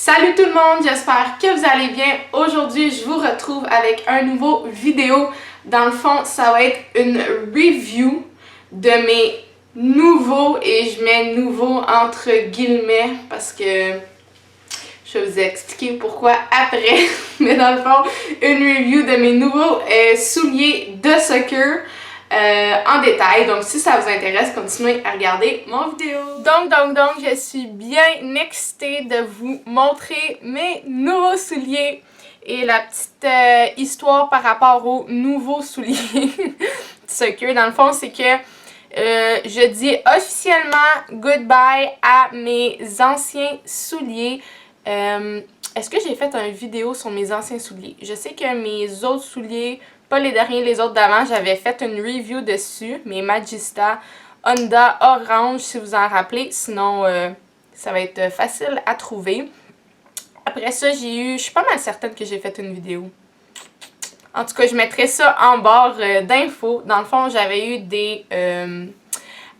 Salut tout le monde, j'espère que vous allez bien. Aujourd'hui, je vous retrouve avec un nouveau vidéo. Dans le fond, ça va être une review de mes nouveaux, et je mets nouveaux entre guillemets parce que je vais vous expliquer pourquoi après. Mais dans le fond, une review de mes nouveaux souliers de soccer. En détail. Donc, si ça vous intéresse, continuez à regarder mon vidéo. Donc, je suis bien excitée de vous montrer mes nouveaux souliers et la petite histoire par rapport aux nouveaux souliers de soccer. Dans le fond, c'est que je dis officiellement goodbye à mes anciens souliers. Est-ce que j'ai fait une vidéo sur mes anciens souliers? Je sais que mes autres souliers, pas les derniers, les autres d'avant, j'avais fait une review dessus, mes Magista Honda Orange, si vous en rappelez. Sinon, ça va être facile à trouver. Après ça, je suis pas mal certaine que j'ai fait une vidéo. En tout cas, je mettrai ça en barre d'infos. Dans le fond, j'avais eu des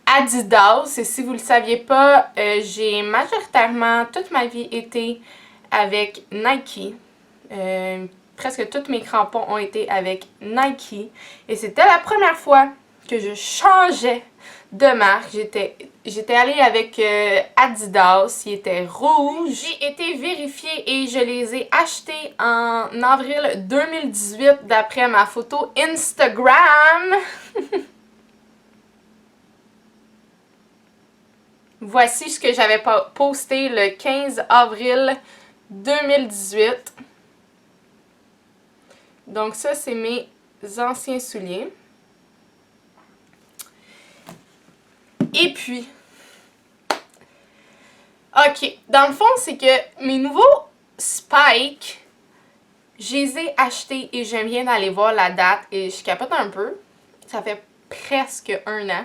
Adidas. Et si vous le saviez pas, j'ai majoritairement toute ma vie été avec Nike. Presque tous mes crampons ont été avec Nike. Et c'était la première fois que je changeais de marque. J'étais allée avec Adidas. Il était rouge. J'ai été vérifiée et je les ai achetés en avril 2018 d'après ma photo Instagram. Voici ce que j'avais posté le 15 avril 2018. Donc ça, c'est mes anciens souliers. Et puis, ok, dans le fond, c'est que mes nouveaux Spike, je les ai achetés et je viens d'aller voir la date et je capote un peu. Ça fait presque un an.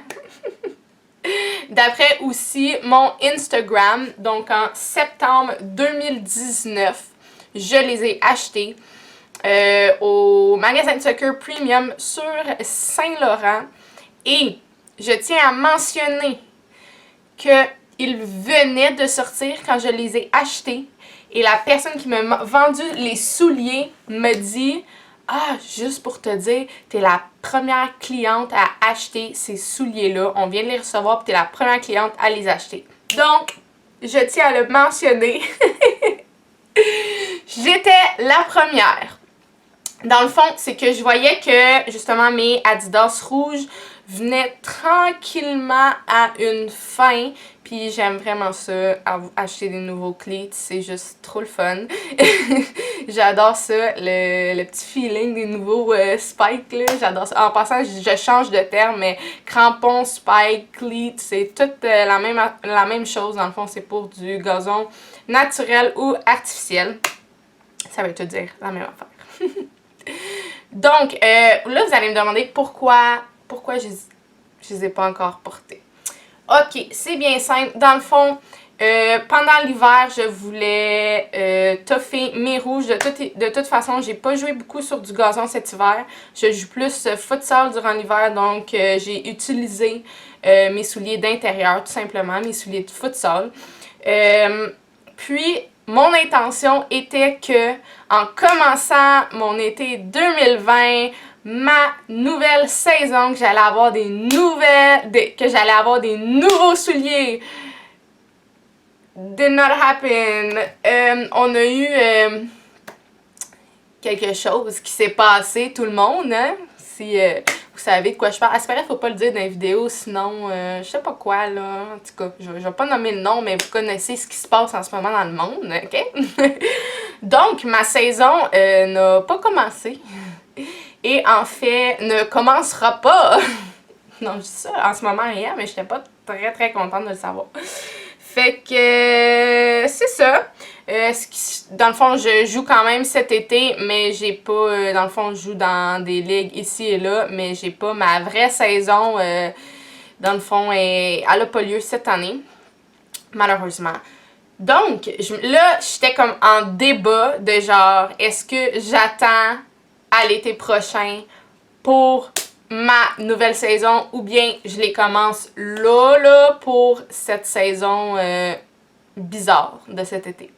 D'après aussi mon Instagram, donc en septembre 2019, je les ai achetés au magasin de soccer Premium sur Saint-Laurent. Et je tiens à mentionner qu'ils venaient de sortir quand je les ai achetés. Et la personne qui m'a vendu les souliers me dit: ah, juste pour te dire, t'es la première cliente à acheter ces souliers-là. On vient de les recevoir, puis t'es la première cliente à les acheter. Donc, je tiens à le mentionner. J'étais la première. Dans le fond, c'est que je voyais que, justement, mes Adidas rouges venaient tranquillement à une fin. Puis j'aime vraiment ça, acheter des nouveaux cleats, c'est juste trop le fun. J'adore ça, le petit feeling des nouveaux spikes, là, j'adore ça. En passant, je change de terme, mais crampons, spike, cleats, c'est toute la même chose. Dans le fond, c'est pour du gazon naturel ou artificiel. Ça veut tout dire, la même affaire. Donc, là, vous allez me demander pourquoi je les ai pas encore portés. Ok, c'est bien simple. Dans le fond, pendant l'hiver, je voulais toffer mes rouges. De toute façon, j'ai pas joué beaucoup sur du gazon cet hiver. Je joue plus futsal durant l'hiver, donc j'ai utilisé mes souliers d'intérieur, tout simplement, mes souliers de futsal. Puis, mon intention était que, en commençant mon été 2020, ma nouvelle saison, que j'allais avoir des nouveaux souliers. Did not happen. On a eu quelque chose qui s'est passé, tout le monde, hein? Si vous savez de quoi je parle. J'espère qu'il ne faut pas le dire dans les vidéos, sinon je sais pas quoi, là. En tout cas, je vais pas nommer le nom, mais vous connaissez ce qui se passe en ce moment dans le monde, ok? Donc, ma saison n'a pas commencé. Et en fait, ne commencera pas. Non, je dis ça en ce moment rien, mais je n'étais pas très contente de le savoir. Fait que c'est ça. Dans le fond, je joue quand même cet été, mais j'ai pas... dans le fond, je joue dans des ligues ici et là, mais j'ai pas ma vraie saison. Dans le fond, elle a pas lieu cette année, malheureusement. Donc, là, j'étais comme en débat de genre, est-ce que j'attends à l'été prochain pour ma nouvelle saison ou bien je les commence là pour cette saison bizarre de cet été.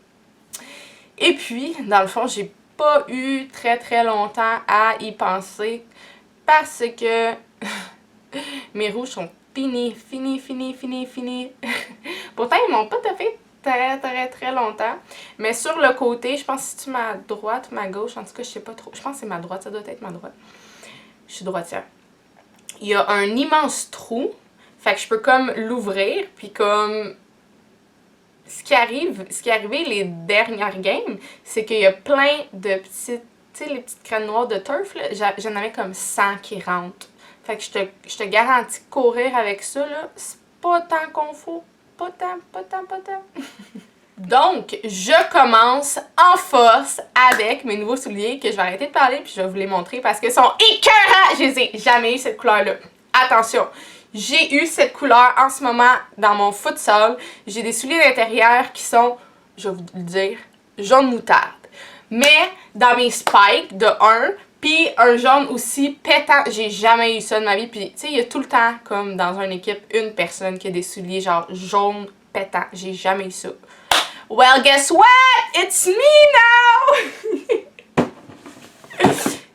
Et puis, dans le fond, j'ai pas eu très longtemps à y penser parce que mes rouges sont finis. Pourtant, ils m'ont pas tapé très longtemps. Mais sur le côté, je pense que c'est-tu ma droite ou ma gauche, en tout cas, je sais pas trop. Je pense que c'est ma droite, ça doit être ma droite. Je suis droitière. Il y a un immense trou, fait que je peux comme l'ouvrir, puis comme... Ce qui est arrivé les dernières games, c'est qu'il y a plein de petites, tu sais, les petites crânes noires de turf, là, j'en avais comme 100 qui rentrent. Fait que je te garantis que courir avec ça, là, c'est pas tant qu'on faut. Pas tant. Donc, je commence en force avec mes nouveaux souliers que je vais arrêter de parler puis je vais vous les montrer parce qu'ils sont écœurants! Je les ai jamais eu cette couleur-là. Attention! J'ai eu cette couleur en ce moment dans mon futsal. J'ai des souliers d'intérieur qui sont, je vais vous le dire, jaune moutarde. Mais dans mes spikes de 1, puis un jaune aussi pétant, j'ai jamais eu ça de ma vie. Puis tu sais, il y a tout le temps, comme dans une équipe, une personne qui a des souliers genre jaune pétant. J'ai jamais eu ça. Well, guess what? It's me now!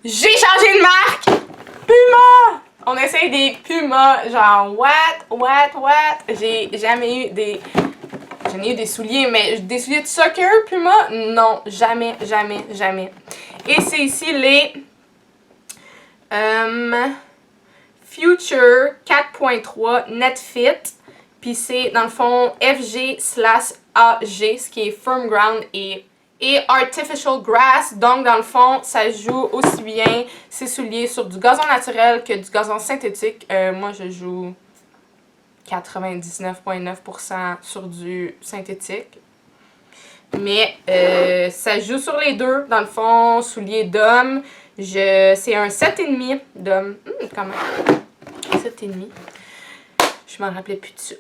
J'ai changé de marque! Puma! On essaye des Pumas, genre what? J'ai jamais eu des... J'en ai eu des souliers, mais des souliers de soccer Puma? Non, jamais. Et c'est ici les... Future 4.3 NetFit. Puis c'est dans le fond FG/AG, ce qui est Firm Ground et Artificial Grass. Donc dans le fond, ça joue aussi bien ces souliers sur du gazon naturel que du gazon synthétique. Moi je joue 99,9% sur du synthétique. Mais ça joue sur les deux. Dans le fond, souliers d'homme. C'est un 7,5 d'homme. Comment? 7,5. Je m'en rappelais plus de ça.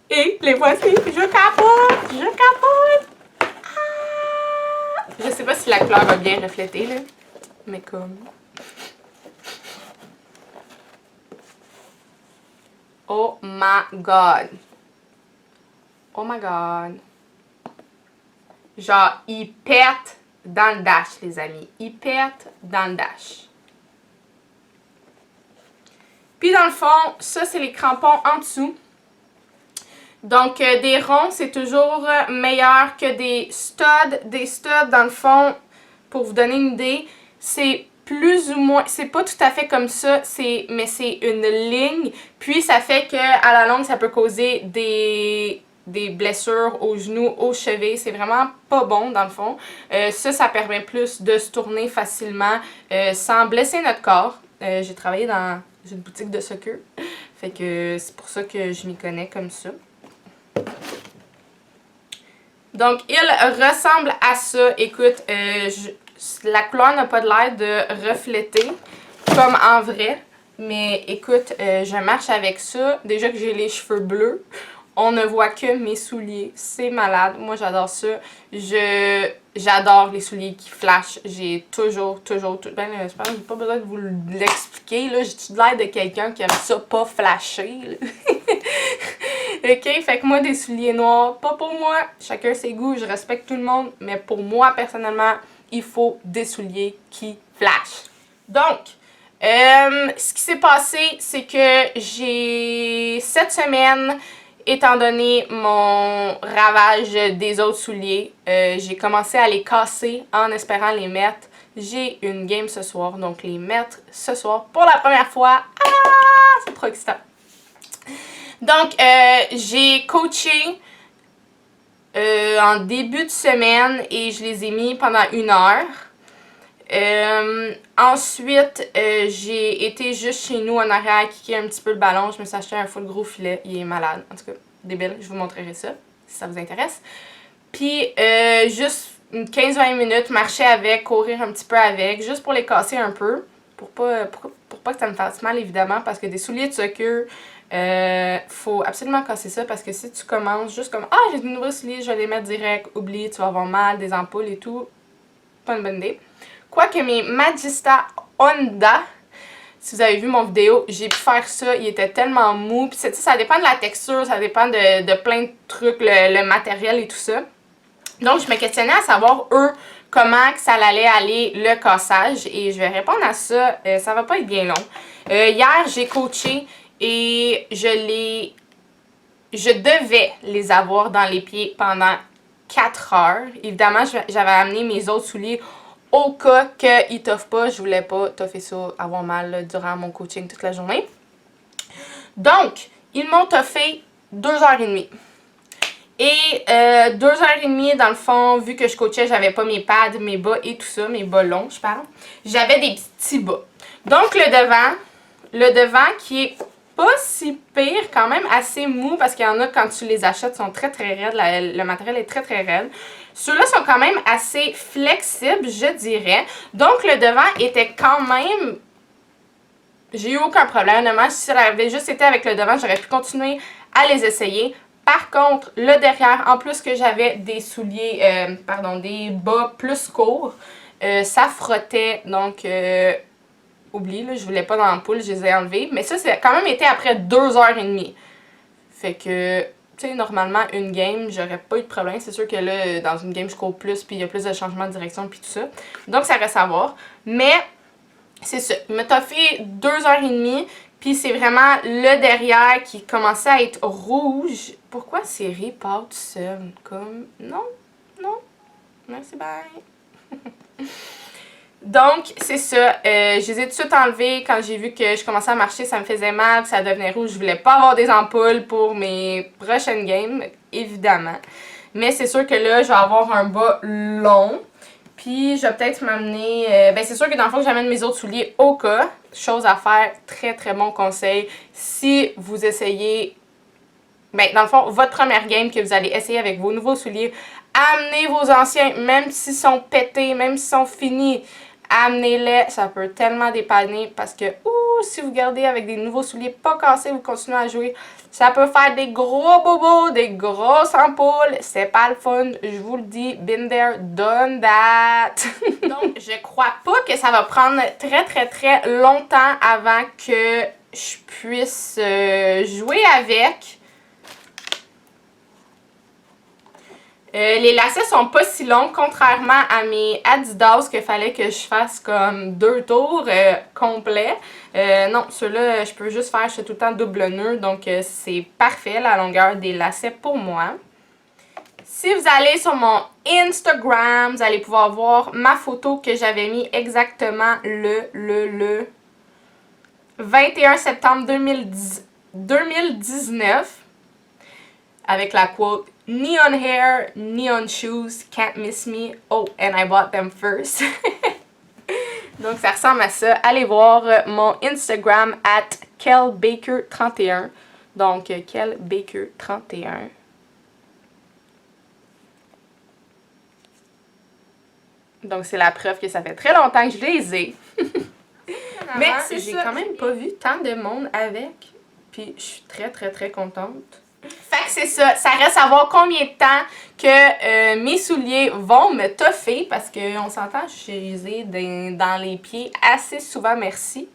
Et les voici. Je capote. Ah! Je sais pas si la couleur va bien refléter, là. Mais comme... Oh my god. Genre, il pète dans le dash, les amis. Il pète dans le dash. Puis dans le fond, ça c'est les crampons en dessous. Donc des ronds, c'est toujours meilleur que des studs. Des studs, dans le fond, pour vous donner une idée, c'est plus ou moins, c'est pas tout à fait comme ça, mais c'est une ligne. Puis ça fait que à la longue, ça peut causer des blessures aux genoux, aux chevilles. C'est vraiment pas bon dans le fond. Ça permet plus de se tourner facilement sans blesser notre corps. J'ai travaillé dans une boutique de soccer. Fait que c'est pour ça que je m'y connais comme ça. Donc, il ressemble à ça. Écoute, la couleur n'a pas de l'air de refléter comme en vrai. Mais écoute, je marche avec ça. Déjà que j'ai les cheveux bleus. On ne voit que mes souliers. C'est malade. Moi, j'adore ça. J'adore les souliers qui flashent. J'ai toujours... Ben, j'espère que j'ai pas besoin de vous l'expliquer. Là, j'ai l'air de quelqu'un qui aime ça pas flasher. Ok? Fait que moi, des souliers noirs, pas pour moi. Chacun ses goûts. Je respecte tout le monde. Mais pour moi, personnellement, il faut des souliers qui flashent. Donc... ce qui s'est passé, c'est que cette semaine, étant donné mon ravage des autres souliers, j'ai commencé à les casser en espérant les mettre. J'ai une game ce soir, donc les mettre ce soir pour la première fois. Ah! C'est trop excitant. Donc, j'ai coaché en début de semaine et je les ai mis pendant 1 heure. Ensuite, j'ai été juste chez nous en arrière à kicker un petit peu le ballon. Je me suis acheté un full gros filet. Il est malade. En tout cas, débile. Je vous montrerai ça si ça vous intéresse. Puis, juste une 15-20 minutes, marcher avec, courir un petit peu avec, juste pour les casser un peu. Pour pas que ça me fasse mal, évidemment, parce que des souliers de soccer, faut absolument casser ça parce que si tu commences juste comme « Ah, j'ai de nouveaux souliers, je vais les mettre direct. » Oublie, tu vas avoir mal, des ampoules et tout. Pas une bonne idée. Quoique mes Magista Honda, si vous avez vu mon vidéo, j'ai pu faire ça, il était tellement mou. Puis ça dépend de la texture, ça dépend de plein de trucs, le matériel et tout ça. Donc, je me questionnais à savoir, eux, comment que ça allait aller le cassage. Et je vais répondre à ça. Ça va pas être bien long. Hier, j'ai coaché et je devais les avoir dans les pieds pendant 4 heures. Évidemment, j'avais amené mes autres souliers au cas qu'ils toffent pas. Je voulais pas toffer ça, avoir mal là, durant mon coaching toute la journée. Donc, ils m'ont toffé 2h30. Et 2h30, dans le fond, vu que je coachais, j'avais pas mes pads, mes bas et tout ça, mes bas longs, je parle. J'avais des petits bas. Donc, le devant qui est pas si pire, quand même assez mou, parce qu'il y en a quand tu les achètes, sont très très raides, le matériel est très très raide. Ceux-là sont quand même assez flexibles, je dirais. Donc, le devant était quand même... J'ai eu aucun problème, honnêtement. Si ça avait juste été avec le devant, j'aurais pu continuer à les essayer. Par contre, le derrière, en plus que j'avais des souliers, des bas plus courts, ça frottait, donc oublie, là, je voulais pas dans l'ampoule, je les ai enlevés. Mais ça, c'est quand même été après 2h30. Fait que, tu sais, normalement, une game, j'aurais pas eu de problème. C'est sûr que là, dans une game, je cours plus, puis il y a plus de changements de direction, puis tout ça. Donc, ça reste à voir. Mais, c'est ça. Il m'a toffé 2h30. Puis c'est vraiment le derrière qui commençait à être rouge. Pourquoi Siri part tout seul? Comme, non, non, merci, bye. Donc, c'est ça. Je les ai tout de suite enlevés quand j'ai vu que je commençais à marcher, ça me faisait mal, ça devenait rouge. Je voulais pas avoir des ampoules pour mes prochaines games, évidemment. Mais c'est sûr que là, je vais avoir un bas long. Puis, je vais peut-être m'amener... c'est sûr que dans le fond, j'amène mes autres souliers au cas. Chose à faire, très très bon conseil. Si vous essayez... dans le fond, votre première game que vous allez essayer avec vos nouveaux souliers, amenez vos anciens, même s'ils sont pétés, même s'ils sont finis. Amenez-les, ça peut tellement dépanner parce que, si vous gardez avec des nouveaux souliers pas cassés, vous continuez à jouer, ça peut faire des gros bobos, des grosses ampoules. C'est pas le fun, je vous le dis. Been there, done that. Donc, je crois pas que ça va prendre très très très longtemps avant que je puisse jouer avec. Les lacets sont pas si longs, contrairement à mes Adidas qu'il fallait que je fasse comme 2 tours complets. Non, ceux-là, je peux juste faire, je fais tout le temps double nœud, donc c'est parfait la longueur des lacets pour moi. Si vous allez sur mon Instagram, vous allez pouvoir voir ma photo que j'avais mis exactement le 21 septembre 2019 avec la quote Neon hair, neon shoes, can't miss me. Oh, and I bought them first. Donc, ça ressemble à ça. Allez voir mon Instagram @kelbaker31. Donc, kelbaker31. Donc, c'est la preuve que ça fait très longtemps que je les ai. Mais j'ai quand même pas vu tant de monde avec. Puis, je suis très, très, très contente. Fait que c'est ça, ça reste à voir combien de temps que mes souliers vont me toffer parce qu'on s'entend, je les ai dans les pieds assez souvent, merci.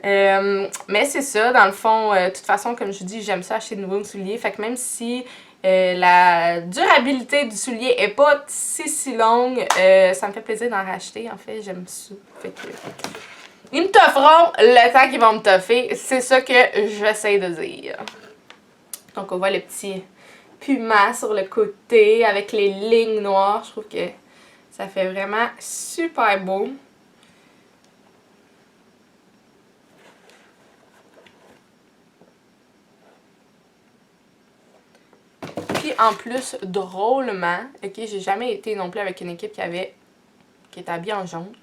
Mais c'est ça, dans le fond, de toute façon, comme je dis, j'aime ça acheter de nouveaux souliers. Fait que même si la durabilité du soulier est pas si longue, ça me fait plaisir d'en racheter. En fait, j'aime ça. Fait que ils me tofferont le temps qu'ils vont me toffer. C'est ça que j'essaie de dire. Donc, on voit le petit puma sur le côté avec les lignes noires. Je trouve que ça fait vraiment super beau. Puis, en plus, drôlement, ok, j'ai jamais été non plus avec une équipe qui était habillée en jaune.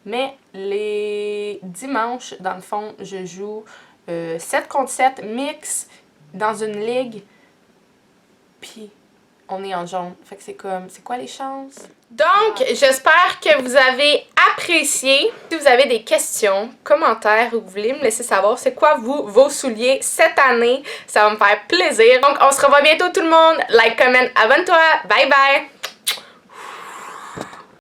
Mais les dimanches, dans le fond, je joue 7 contre 7 mix dans une ligue, puis on est en jaune. Fait que c'est comme, c'est quoi les chances? Donc, j'espère que vous avez apprécié. Si vous avez des questions, commentaires, ou vous voulez me laisser savoir c'est quoi vos souliers cette année, ça va me faire plaisir. Donc, on se revoit bientôt tout le monde. Like, comment, abonne-toi. Bye bye!